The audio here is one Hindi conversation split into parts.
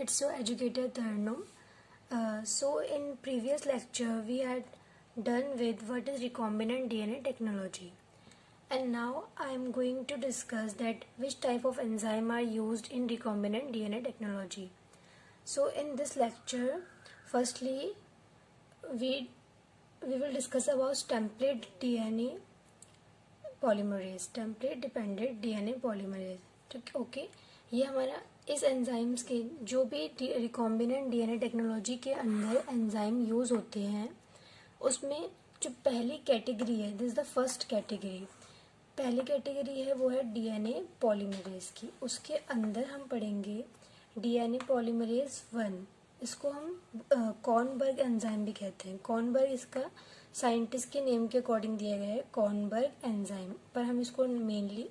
It's so educated Tarnum. So in previous lecture we had done with what is recombinant DNA technology, and now I am going to discuss that which type of enzyme are used in recombinant DNA technology. So in this lecture, firstly we will discuss about template DNA polymerase, template dependent DNA polymerase. Okay, ये हमारा इस एंजाइम्स के जो भी रिकॉम्बिनेंट डीएनए टेक्नोलॉजी के अंदर एंजाइम यूज़ होते हैं उसमें जो पहली कैटेगरी है, this is the first category, पहली कैटेगरी है वो है डीएनए पॉलीमरेज की। उसके अंदर हम पढ़ेंगे डीएनए पॉलीमरेज 1। इसको हम कॉर्नबर्ग एंजाइम भी कहते हैं। कॉर्नबर्ग इसका साइंटिस्ट के नेम के अकॉर्डिंग दिया गया है, कॉर्नबर्ग एंजाइम, पर हम इसको मेनली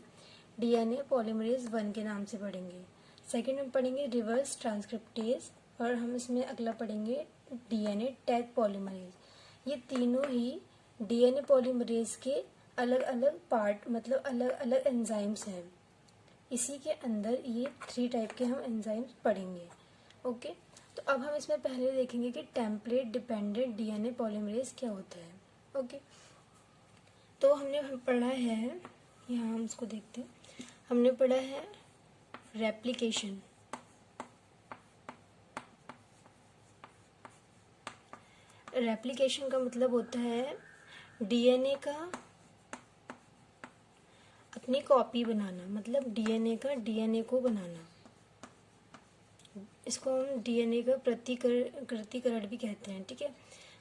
डीएनए पॉलीमरेज 1 के नाम से पढ़ेंगे। सेकेंड हम पढ़ेंगे रिवर्स ट्रांसक्रिप्टेज, और हम इसमें अगला पढ़ेंगे डीएनए टैग पॉलीमरेज। ये तीनों ही डीएनए पॉलीमरेज के अलग अलग पार्ट, मतलब अलग अलग एंजाइम्स हैं। इसी के अंदर ये 3 टाइप के हम एंजाइम्स पढ़ेंगे। ओके, तो अब हम इसमें पहले देखेंगे कि टेम्पलेट डिपेंडेंट डीएनए पॉलीमरेज क्या होता है। ओके, तो हमने पढ़ा है, यहाँ हम इसको देखते हैं, हमने पढ़ा है रेप्लिकेशन। रेप्लिकेशन का मतलब होता है डीएनए का अपनी कॉपी बनाना, मतलब डीएनए का डीएनए को बनाना। इसको हम डीएनए का प्रतिकरण भी कहते हैं। ठीक है,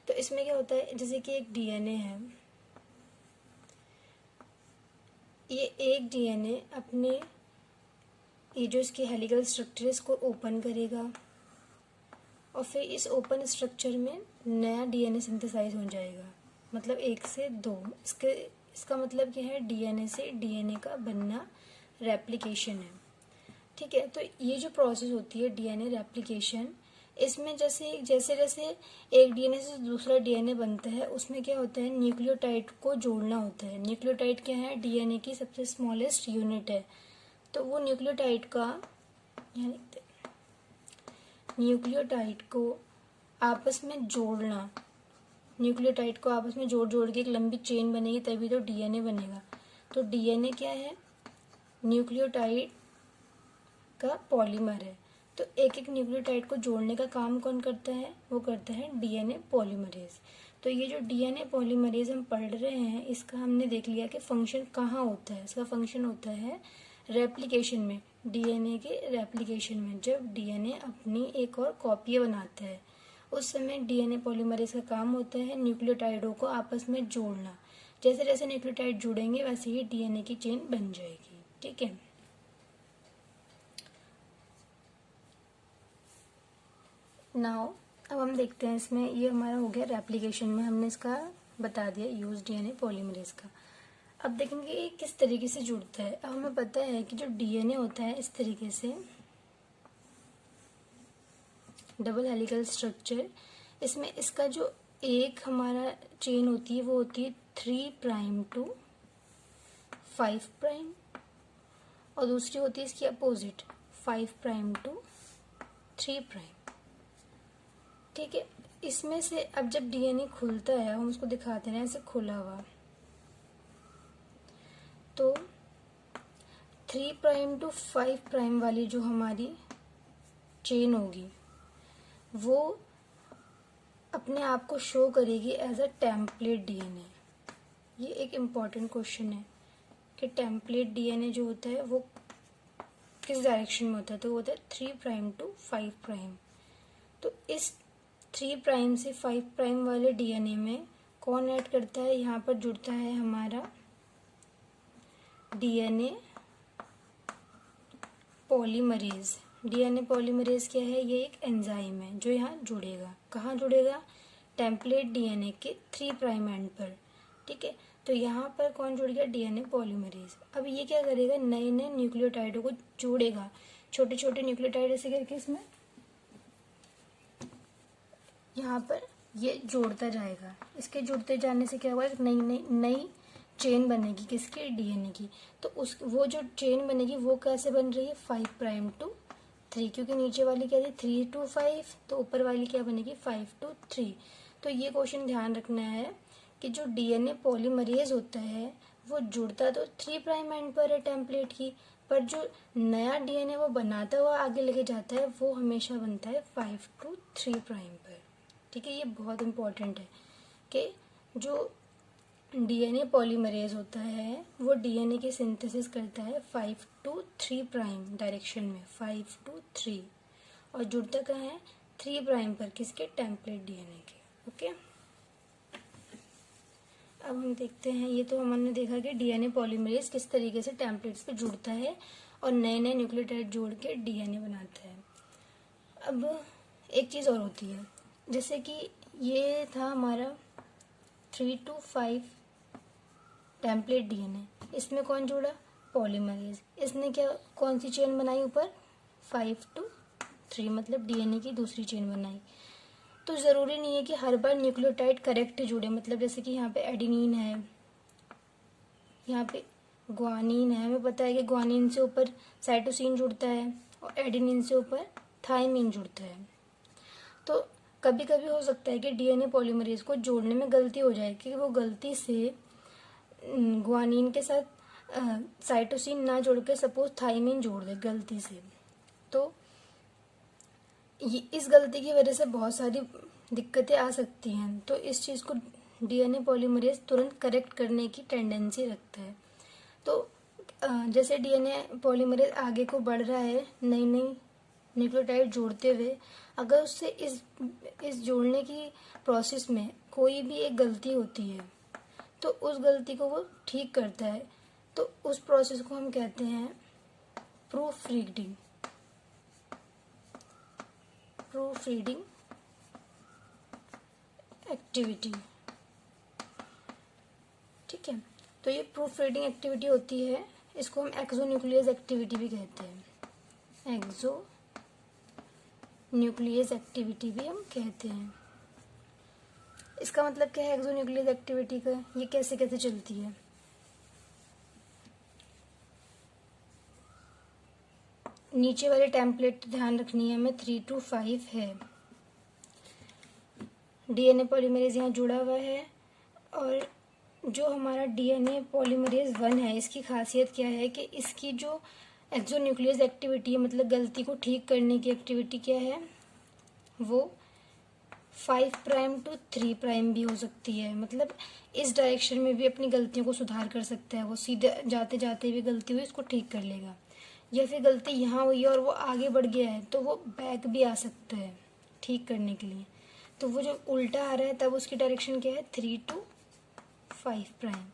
तो इसमें क्या होता है, जैसे कि एक डीएनए है, ये एक डीएनए अपने ये जो इसकी हेलिकल स्ट्रक्चर है इसको ओपन करेगा और फिर इस ओपन स्ट्रक्चर में नया डीएनए सिंथेसाइज हो जाएगा, मतलब 1 से 2। इसका मतलब क्या है, डीएनए से डीएनए का बनना रेप्लिकेशन है। ठीक है, तो ये जो प्रोसेस होती है डीएनए रेप्लिकेशन, इसमें जैसे जैसे एक डीएनए से दूसरा डीएनए बनता है, उसमें क्या होता है, न्यूक्लियोटाइड को जोड़ना होता है। न्यूक्लियोटाइड क्या है, डीएनए की सबसे स्मॉलेस्ट यूनिट है। तो वो न्यूक्लियोटाइड का, यहाँ लिखते हैं, न्यूक्लियोटाइड को आपस में जोड़ना, न्यूक्लियोटाइड को आपस में जोड़ के एक लंबी चेन बनेगी, तभी तो डीएनए बनेगा। तो डीएनए क्या है, न्यूक्लियोटाइड का पॉलीमर है। तो एक एक न्यूक्लियोटाइड को जोड़ने का काम कौन करता है, वो करता है डीएनए पॉलीमरेज। तो ये जो डीएनए पॉलीमरेज हम पढ़ रहे हैं, इसका हमने देख लिया कि फंक्शन कहाँ होता है। इसका फंक्शन होता है रेप्लिकेशन में, डीएनए के रेप्लिकेशन में। जब डीएनए अपनी एक और कॉपी बनाता है उस समय डीएनए पॉलीमरेज का काम होता है न्यूक्लियोटाइडों को आपस में जोड़ना। जैसे जैसे न्यूक्लियोटाइड जुड़ेंगे वैसे ही डीएनए की चेन बन जाएगी। ठीक है, नाउ अब हम देखते हैं इसमें, ये हमारा हो गया रेप्लिकेशन में, हमने इसका बता दिया यूज डीएनए पॉलीमरेज का। अब देखेंगे ये किस तरीके से जुड़ता है। अब हमें पता है कि जो डीएनए होता है इस तरीके से डबल हेलिकल स्ट्रक्चर, इसमें इसका जो एक हमारा चेन होती है वो होती है 3 प्राइम टू 5 प्राइम, और दूसरी होती है इसकी अपोजिट 5 प्राइम टू 3 प्राइम। ठीक है, इसमें से अब जब डीएनए खुलता है, हम उसको दिखाते हैं ऐसे खुला हुआ, तो 3 प्राइम टू 5 प्राइम वाली जो हमारी चेन होगी वो अपने आप को शो करेगी एज अ टेम्पलेट डीएनए। ये एक इम्पॉर्टेंट क्वेश्चन है कि टेम्पलेट डीएनए जो होता है वो किस डायरेक्शन में होता है, तो वो होता है 3 प्राइम टू 5 प्राइम। तो इस 3 प्राइम से 5 प्राइम वाले डीएनए में कौन ऐड करता है, यहाँ पर जुड़ता है हमारा डीएनए पॉलीमरेज। डीएनए पॉलीमरेज क्या है, ये एक एंजाइम है जो यहाँ जुड़ेगा। कहाँ जुड़ेगा, टेम्पलेट डीएनए के 3 प्राइम एंड पर। ठीक है, तो यहाँ पर कौन जुड़ गया, डीएनए पॉलीमरेज। अब ये क्या करेगा, नए नए न्यूक्लियोटाइडों को जोड़ेगा, छोटे छोटे न्यूक्लियोटाइड ऐसे करके इसमें यहाँ पर ये जोड़ता जाएगा। इसके जुड़ते जाने से क्या होगा, एक नई चेन बनेगी, किसकी, डीएनए की। तो वो जो चेन बनेगी वो कैसे बन रही है, 5 प्राइम टू 3, क्योंकि नीचे वाली क्या थी 3 to 5, तो ऊपर वाली क्या बनेगी 5 to 3। तो ये क्वेश्चन ध्यान रखना है कि जो डीएनए पॉलीमरेज होता है वो जुड़ता तो 3 प्राइम एंड पर है टेम्पलेट की, पर जो नया डीएनए वो बनाता हुआ आगे लेके जाता है वो हमेशा बनता है 5 to 3 प्राइम पर। ठीक है, ये बहुत इम्पोर्टेंट है कि जो डीएनए पॉलीमरेज होता है वो डीएनए की सिंथेसिस करता है 5 to 3 प्राइम डायरेक्शन में, 5 to 3, और जुड़ता कहाँ है 3 प्राइम पर, किसके टेम्पलेट डीएनए के। ओके, अब हम देखते हैं, ये तो हमने देखा कि डीएनए पॉलीमरेज किस तरीके से टेम्पलेट्स पे जुड़ता है और नए नए न्यूक्लियोटाइड जोड़ के डीएनए बनाता है। अब एक चीज़ और होती है, जैसे कि ये था हमारा 3 to 5 टेम्पलेट डीएनए, इसमें कौन जुड़ा पॉलीमरेज, इसने क्या कौन सी चेन बनाई ऊपर 5 to 3, मतलब डीएनए की दूसरी चेन बनाई। तो ज़रूरी नहीं है कि हर बार न्यूक्लियोटाइड करेक्ट जुड़े, मतलब जैसे कि यहाँ पे एडेनिन है, यहाँ पे ग्वानिन है, हमें पता है कि ग्वानिन से ऊपर साइटोसिन जुड़ता है और एडेनिन से ऊपर थायमिन जुड़ता है। तो कभी कभी हो सकता है कि डीएनए पॉलीमरेज को जोड़ने में गलती हो जाए कि वो गलती से ग्वानिन के साथ साइटोसिन ना जोड़ के सपोज थायमिन जोड़ दे गलती से। तो इस गलती की वजह से बहुत सारी दिक्कतें आ सकती हैं, तो इस चीज़ को डीएनए पॉलीमरेज तुरंत करेक्ट करने की टेंडेंसी रखता है। तो जैसे डीएनए पॉलीमरेज आगे को बढ़ रहा है नई नई न्यूक्लियोटाइड जोड़ते हुए, अगर उससे इस जोड़ने की प्रोसेस में कोई भी एक गलती होती है तो उस गलती को वो ठीक करता है, तो उस प्रोसेस को हम कहते हैं प्रूफ रीडिंग एक्टिविटी। ठीक है, तो ये प्रूफ रीडिंग एक्टिविटी होती है, इसको हम एक्सोन्यूक्लियस एक्टिविटी भी कहते हैं, एक्सोन्यूक्लियस एक्टिविटी भी हम कहते हैं। इसका मतलब क्या है एक्सोन्यूक्लियस एक्टिविटी का, ये कैसे कैसे चलती है। नीचे वाले टेम्पलेट ध्यान रखनी है हमें 3 to 5 है, डीएनए पॉलीमरेज यहाँ जुड़ा हुआ है, और जो हमारा डीएनए पॉलीमरेज 1 है इसकी खासियत क्या है कि इसकी जो एक्सोन्यूक्लियस एक्टिविटी है, मतलब गलती को ठीक करने की एक्टिविटी क्या है, वो 5 प्राइम to 3 प्राइम भी हो सकती है, मतलब इस डायरेक्शन में भी अपनी गलतियों को सुधार कर सकता है, वो सीधे जाते जाते भी गलती हुई इसको ठीक कर लेगा, या फिर गलती यहाँ हुई है और वो आगे बढ़ गया है तो वो बैक भी आ सकता है ठीक करने के लिए। तो वो जो उल्टा आ रहा है तब उसकी डायरेक्शन क्या है 3 to 5 प्राइम।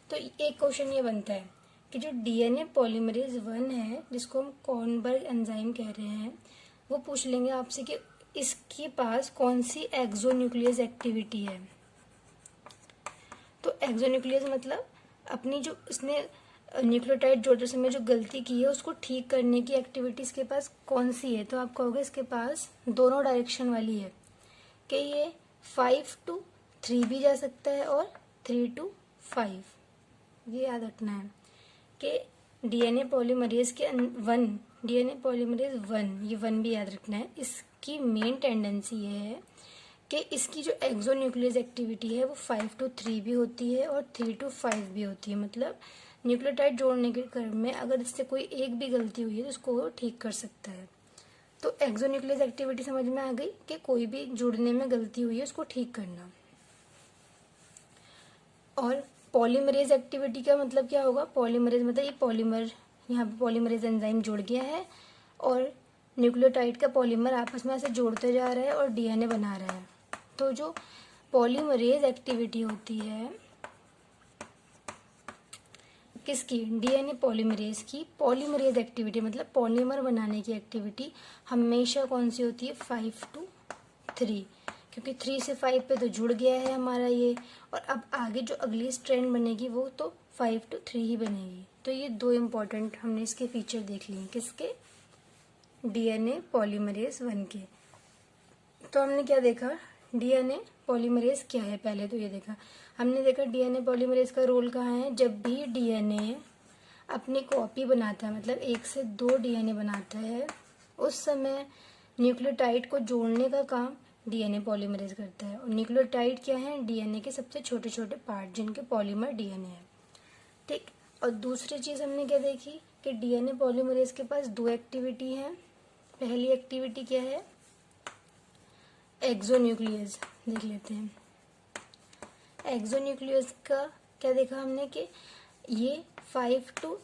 तो एक क्वेश्चन ये बनता है कि जो डीएनए पॉलीमरेज 1 है जिसको हम कॉर्नबर्ग एंजाइम कह रहे हैं, वो पूछ लेंगे आपसे कि इसके पास कौन सी एक्सोन्यूक्लियस एक्टिविटी है। तो एक्सोन्यूक्लियस मतलब अपनी जो इसने न्यूक्लियोटाइड जोड़ते समय जो गलती की है उसको ठीक करने की एक्टिविटी इसके पास कौन सी है। तो आप कहोगे इसके पास दोनों डायरेक्शन वाली है कि ये 5 to 3 भी जा सकता है और 3 to 5। ये याद रखना है कि डीएनए पॉलीमरेज के 1, डीएनए पॉलीमरेज 1, ये 1 भी याद रखना है। इसकी मेन टेंडेंसी ये है कि इसकी जो एक्सोन्यूक्लियस एक्टिविटी है वो 5 to 3 भी होती है और 3 to 5 भी होती है, मतलब न्यूक्लियोटाइड जोड़ने के क्रम में अगर इससे कोई एक भी गलती हुई है तो उसको वो ठीक कर सकता है। तो एक्सोन्यूक्लियस एक्टिविटी समझ में आ गई कि कोई भी जुड़ने में गलती हुई है उसको ठीक करना। और पॉलीमरेज एक्टिविटी का मतलब क्या होगा, पॉलीमरेज मतलब ये पॉलीमर, यहाँ पे पॉलीमरेज एंजाइम जुड़ गया है और न्यूक्लियोटाइड का पॉलीमर आपस में ऐसे जोड़ते जा रहा है और डीएनए बना रहा है। तो जो पॉलीमरेज एक्टिविटी होती है किसकी, डीएनए पॉलीमरेज की, पॉलीमरेज एक्टिविटी मतलब पॉलीमर बनाने की एक्टिविटी हमेशा कौन सी होती है 5 to 3, क्योंकि 3 से 5 पे तो जुड़ गया है हमारा ये, और अब आगे जो अगली स्ट्रैंड बनेगी वो तो 5 to 3 ही बनेगी। तो ये दो इम्पोर्टेंट हमने इसके फीचर देख लिए किसके, डीएनए पॉलीमरेज 1 के। तो हमने क्या देखा, डीएनए पॉलीमरेज क्या है, पहले तो ये देखा हमने, देखा डीएनए पॉलीमरेज का रोल कहाँ है। जब भी डीएनए अपनी कॉपी बनाता है, मतलब 1 से 2 डीएनए बनाता है उस समय न्यूक्लियोटाइड को जोड़ने का काम डीएनए पॉलीमरेज करता है। और न्यूक्लियोटाइड क्या है? डीएनए के सबसे छोटे छोटे पार्ट जिनके पॉलीमर डीएनए है। ठीक। और दूसरी चीज़ हमने क्या देखी कि डीएनए पॉलीमरेज के पास दो एक्टिविटी है। पहली एक्टिविटी क्या है? एक्सोन्यूक्लियस। देख लेते हैं। एक्सोन्यूक्लियस का क्या देखा हमने कि ये 5 to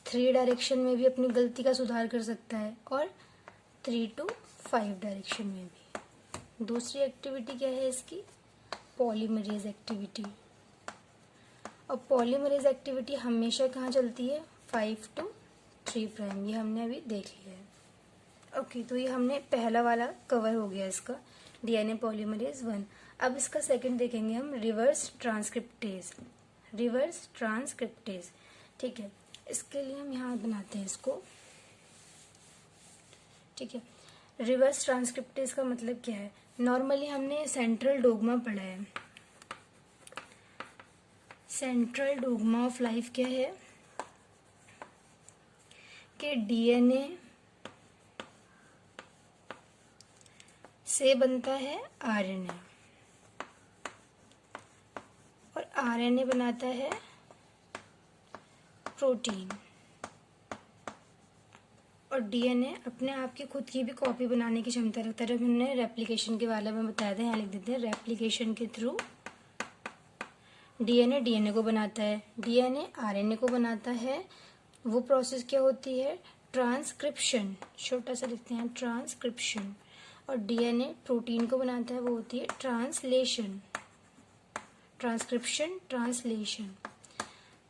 3 डायरेक्शन में भी अपनी गलती का सुधार कर सकता है और 3 to 5 डायरेक्शन में भी। दूसरी एक्टिविटी क्या है इसकी? Polymerase activity. और पॉलीमरेज एक्टिविटी हमेशा कहाँ चलती है? 5 to 3 प्राइम। ये हमने अभी देख लिया है। ओके, तो ये हमने पहला वाला कवर हो गया इसका, डीएनए पॉलीमरेज 1। अब इसका सेकंड देखेंगे हम, रिवर्स ट्रांसक्रिप्टेज। रिवर्स ट्रांसक्रिप्टेज, ठीक है। इसके लिए हम यहाँ बनाते हैं इसको, ठीक है। रिवर्स ट्रांसक्रिप्टेज का मतलब क्या है? नॉर्मली हमने सेंट्रल डोग्मा पढ़ा है। सेंट्रल डोग्मा ऑफ लाइफ क्या है कि डीएनए से बनता है आरएनए और आरएनए बनाता है प्रोटीन और डीएनए अपने आप की खुद की भी कॉपी बनाने की क्षमता रखता है। हमने रेप्लिकेशन के बारे में बताया था, यहाँ लिख देते हैं। रेप्लिकेशन के थ्रू डीएनए को बनाता है, डीएनए आरएनए को बनाता है। वो प्रोसेस क्या होती है? ट्रांसक्रिप्शन। छोटा सा लिखते हैं, ट्रांसक्रिप्शन। और डीएनए प्रोटीन को बनाता है, वो होती है ट्रांसलेशन। Transcription, translation.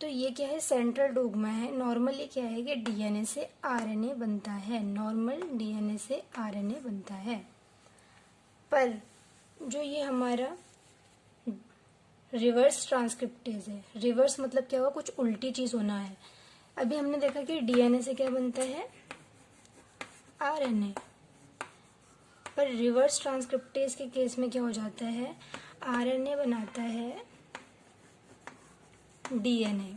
तो ये क्या है? सेंट्रल डोग्मा है। नॉर्मली क्या है कि डीएनए से आरएनए बनता है। नॉर्मल डीएनए से आरएनए बनता है। पर जो ये हमारा रिवर्स ट्रांसक्रिप्टेज है, रिवर्स मतलब क्या हुआ? कुछ उल्टी चीज होना है। अभी हमने देखा कि डीएनए से क्या बनता है? आरएनए। पर रिवर्स ट्रांसक्रिप्टेज के केस में क्या हो जाता है? आरएनए बनाता है डीएनए।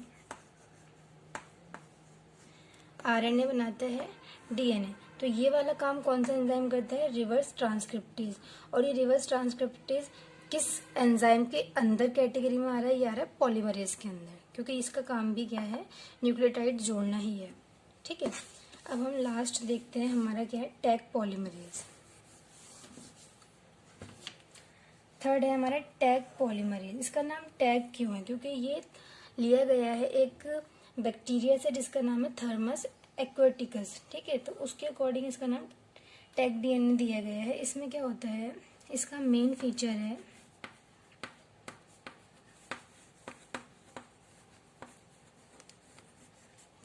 आरएनए बनाता है डीएनए। तो ये वाला काम कौन सा एंजाइम करता है? Reverse transcriptase. और ये रिवर्स ट्रांसक्रिप्टेज किस एंजाइम के अंदर कैटेगरी में आ रहा है? ये आ रहा है पॉलीमरेज के अंदर, क्योंकि इसका काम भी क्या है? न्यूक्लियोटाइड जोड़ना ही है, ठीक है। अब हम लास्ट देखते हैं हमारा क्या है? Tag polymerase. थर्ड है हमारा टैग पॉलीमरेज। इसका नाम टैग क्यों है? क्योंकि ये लिया गया है एक बैक्टीरिया से जिसका नाम है थर्मस एक्वेटिकस, ठीक है। तो उसके अकॉर्डिंग इसका नाम टैग डीएनए दिया गया है। इसमें क्या होता है? इसका मेन फीचर है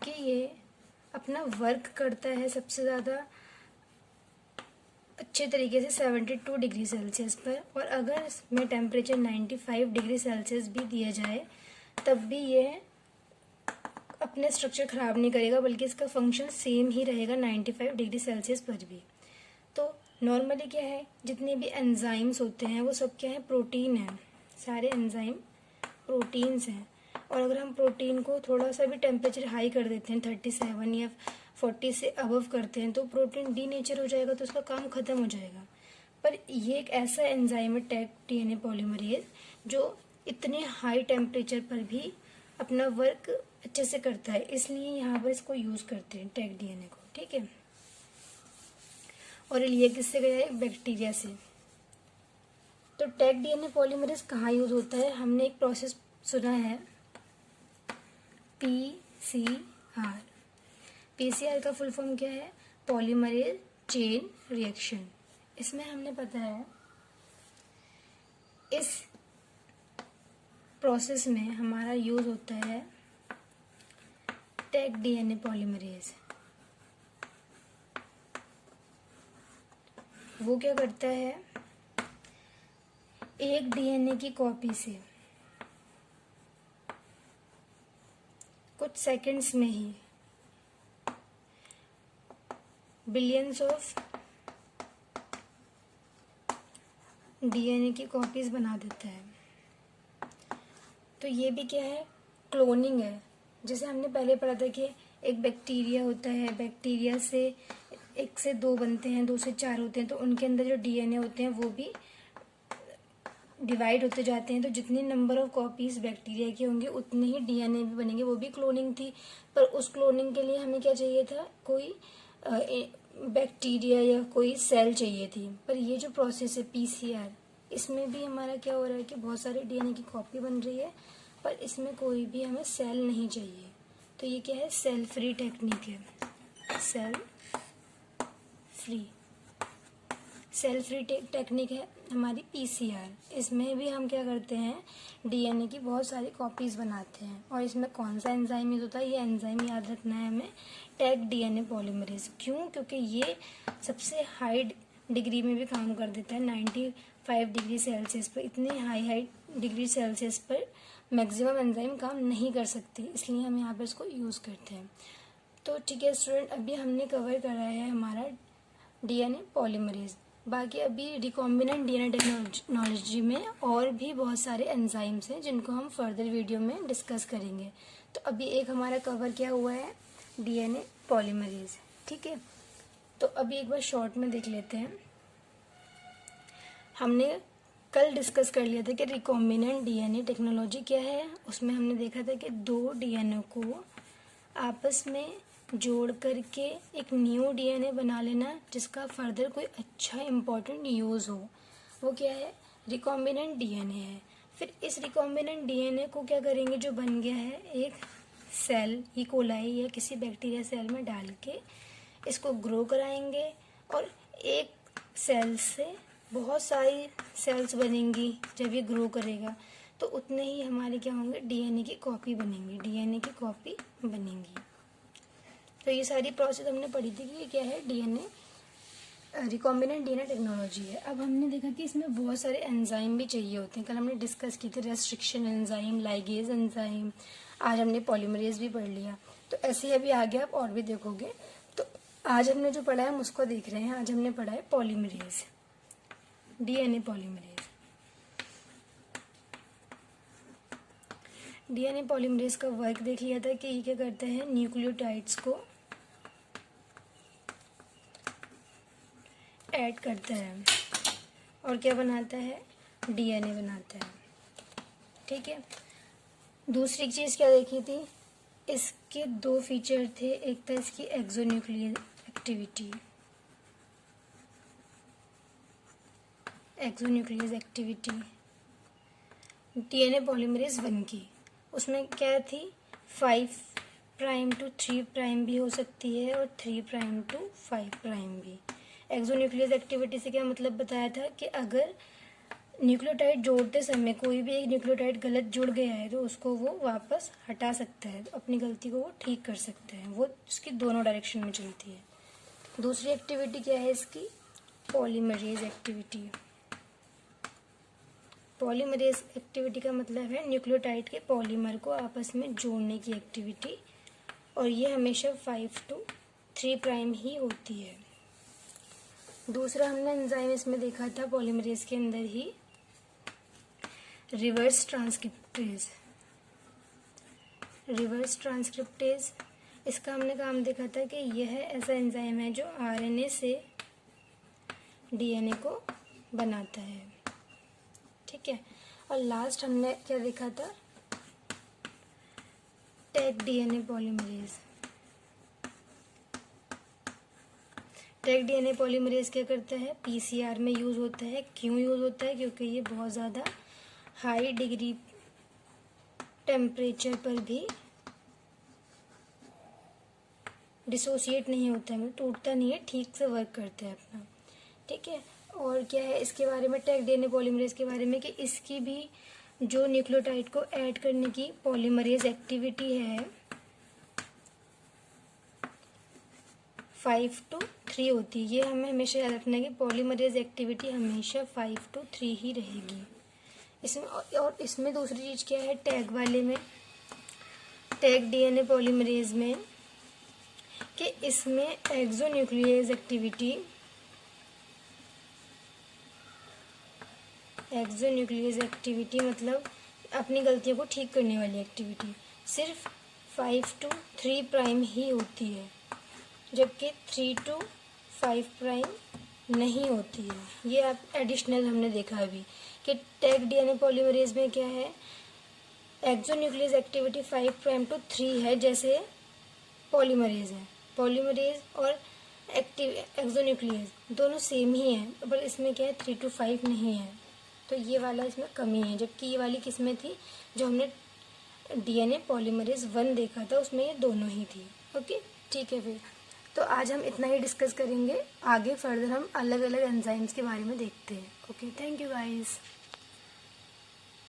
कि ये अपना वर्क करता है सबसे ज़्यादा अच्छे तरीके से 72 डिग्री सेल्सियस पर। और अगर इसमें टेम्परेचर 95 डिग्री सेल्सियस भी दिया जाए तब भी ये अपने स्ट्रक्चर ख़राब नहीं करेगा, बल्कि इसका फंक्शन सेम ही रहेगा 95 डिग्री सेल्सियस पर भी। तो नॉर्मली क्या है? जितने भी एंजाइम्स होते हैं वो सब क्या है? प्रोटीन है। सारे एंजाइम प्रोटीन्स हैं। और अगर हम प्रोटीन को थोड़ा सा भी टेम्परेचर हाई कर देते हैं, 37 या 40 से अबव करते हैं, तो प्रोटीन डीनेचर हो जाएगा, तो उसका काम खत्म हो जाएगा। पर ये एक ऐसा एंजाइम है टैग डीएनए पॉलीमरेज जो इतने हाई टेम्परेचर पर भी अपना वर्क अच्छे से करता है, इसलिए यहाँ पर इसको यूज करते हैं टैग डीएनए को, ठीक है। और ये किससे गया है? बैक्टीरिया से। तो टैग डीएनए पॉलीमरेज कहाँ यूज होता है? हमने एक प्रोसेस सुना है, पीसीआर। पीसीआर का फुल फॉर्म क्या है? Polymerase chain reaction. इसमें हमने पता है इस प्रोसेस में हमारा यूज होता है टैग डीएनए पॉलीमरेज। वो क्या करता है? एक डीएनए की कॉपी से कुछ सेकंड्स में ही बिलियंस ऑफ डीएनए की कॉपीज बना देता है। तो ये भी क्या है? क्लोनिंग है। जैसे हमने पहले पढ़ा था कि एक बैक्टीरिया होता है, बैक्टीरिया से 1 से 2 बनते हैं, 2 से 4 होते हैं, तो उनके अंदर जो डीएनए होते हैं वो भी डिवाइड होते जाते हैं। तो जितनी नंबर ऑफ कॉपीज बैक्टीरिया के होंगे उतने ही डीएनए भी बनेंगे। वो भी क्लोनिंग थी, पर उस क्लोनिंग के लिए हमें क्या चाहिए था, कोई बैक्टीरिया या कोई सेल चाहिए थी। पर ये जो प्रोसेस है पीसीआर, इसमें भी हमारा क्या हो रहा है कि बहुत सारे डीएनए की कॉपी बन रही है, पर इसमें कोई भी हमें सेल नहीं चाहिए। तो ये क्या है, सेल फ्री टेक्निक है। सेल फ्री टेक्निक है हमारी पीसीआर। इसमें भी हम क्या करते हैं, डीएनए की बहुत सारी कॉपीज बनाते हैं। और इसमें कौन सा एंजाइम यूज होता है, ये एंजाइम याद रखना है हमें, टैग डीएनए पॉलीमरेज। क्यों? क्योंकि ये सबसे हाई डिग्री में भी काम कर देता है, 95 डिग्री सेल्सियस पर। इतने हाई डिग्री सेल्सियस पर मैक्सिमम एंजाइम काम नहीं कर सकते, इसलिए हम यहाँ पर इसको यूज़ करते हैं। तो ठीक है स्टूडेंट, अभी हमने कवर करा है हमारा डीएनए पॉलीमरेज। बाकी अभी रिकॉम्बिनेंट डीएनए टेक्नोलॉजी में और भी बहुत सारे एंजाइम्स हैं जिनको हम फर्दर वीडियो में डिस्कस करेंगे। तो अभी एक हमारा कवर क्या हुआ है, डीएनए पॉलीमरेज। ठीक है, तो अभी एक बार शॉर्ट में देख लेते हैं। हमने कल डिस्कस कर लिया था कि रिकॉम्बिनेंट डीएनए टेक्नोलॉजी क्या है। उसमें हमने देखा था कि 2 डीएनए को आपस में जोड़ करके एक न्यू डीएनए बना लेना, जिसका फर्दर कोई अच्छा इम्पोर्टेंट यूज़ हो। वो क्या है, रिकॉम्बिनेंट डीएनए है। फिर इस रिकॉम्बिनेंट डीएनए को क्या करेंगे, जो बन गया है, एक सेल ई कोलाई या किसी बैक्टीरिया सेल में डाल के इसको ग्रो कराएंगे, और एक सेल से बहुत सारी सेल्स बनेंगी। जब ये ग्रो करेगा तो उतने ही हमारे क्या होंगे, डीएनए की कॉपी बनेंगी, डीएनए की कॉपी बनेंगी। तो ये सारी प्रोसेस हमने पढ़ी थी कि ये क्या है, डीएनए रिकॉम्बिनेंट डीएनए टेक्नोलॉजी है। अब हमने देखा कि इसमें बहुत सारे एंजाइम भी चाहिए होते हैं। कल हमने डिस्कस की थी रेस्ट्रिक्शन एंजाइम, लाइगेज एंजाइम। आज हमने पॉलीमरेज भी पढ़ लिया। तो ऐसे ही अभी आगे आप और भी देखोगे। तो आज हमने जो पढ़ा है हम उसको देख रहे हैं। आज हमने पढ़ा है polymerase, DNA polymerase. DNA polymerase का वर्क देख लिया था कि ये क्या करते हैं, न्यूक्लियोटाइड्स को ऐड करता है और क्या बनाता है, डीएनए बनाता है। ठीक है, दूसरी चीज़ क्या देखी थी, इसके 2 फीचर थे। एक था इसकी एक्सोन्यूक्लियर एक्टिविटी, डीएनए पॉलीमरेज 1 की। उसमें क्या थी, 5 प्राइम टू 3 प्राइम भी हो सकती है और 3 प्राइम टू 5 प्राइम भी। एक्सोन्यूक्लियस एक्टिविटी से क्या मतलब बताया था कि अगर न्यूक्लियोटाइड जोड़ते समय कोई भी एक न्यूक्लियोटाइड गलत जुड़ गया है तो उसको वो वापस हटा सकता है, अपनी गलती को वो ठीक कर सकता है। वो इसकी दोनों डायरेक्शन में चलती है। दूसरी एक्टिविटी क्या है इसकी, पॉलीमरेज एक्टिविटी। पॉलीमरेज एक्टिविटी का मतलब है न्यूक्लियोटाइड के पॉलीमर को आपस में जोड़ने की एक्टिविटी, और ये हमेशा 5 टू 3 प्राइम ही होती है। दूसरा हमने एंजाइम इसमें देखा था पॉलीमरेज के अंदर ही, रिवर्स ट्रांसक्रिप्टेज। इसका हमने काम देखा था कि यह ऐसा एंजाइम है जो आरएनए से डीएनए को बनाता है। ठीक है, और लास्ट हमने क्या देखा था, tag DNA polymerase. Tag DNA polymerase क्या करता है, पीसीआर में यूज़ होता है। क्यों यूज़ होता है, क्योंकि ये बहुत ज़्यादा हाई डिग्री टेम्परेचर पर भी डिसोसिएट नहीं होता है, मतलब टूटता नहीं है, ठीक से वर्क करता है अपना। ठीक है, और क्या है इसके बारे में, टैग डीएनए पॉलीमरेज के बारे में, कि इसकी भी जो न्यूक्लियोटाइड को ऐड करने की पॉलीमरेज एक्टिविटी है 5 टू 3 होती है। ये हमें हमेशा याद रखना है कि पॉलीमरेज एक्टिविटी हमेशा 5 टू 3 ही रहेगी इसमें। और इसमें दूसरी चीज़ क्या है, टैग वाले में, टैग डीएनए पॉलीमरेज में, कि इसमें एक्सोन्यूक्लियस एक्टिविटी मतलब अपनी गलतियों को ठीक करने वाली एक्टिविटी सिर्फ 5 टू 3 प्राइम ही होती है, जबकि 3 टू 5' नहीं होती है। ये आप एडिशनल हमने देखा अभी कि टैग डीएनए पॉलीमरेज में क्या है, एक्सोन्यूक्लियस एक्टिविटी 5' to 3 है, जैसे पॉलीमरेज है। पॉलीमरेज और एक्सोन्यूक्लियस दोनों सेम ही हैं, पर इसमें क्या है 3 to 5 नहीं है, तो ये वाला इसमें कमी है। जबकि ये वाली किसमें थी, जो हमने डीएनए पॉलीमरेज 1 देखा था उसमें ये दोनों ही थी। ओके, ठीक है। फिर तो आज हम इतना ही डिस्कस करेंगे, आगे फर्दर हम अलग अलग एंजाइम्स के बारे में देखते हैं। Okay, thank you guys.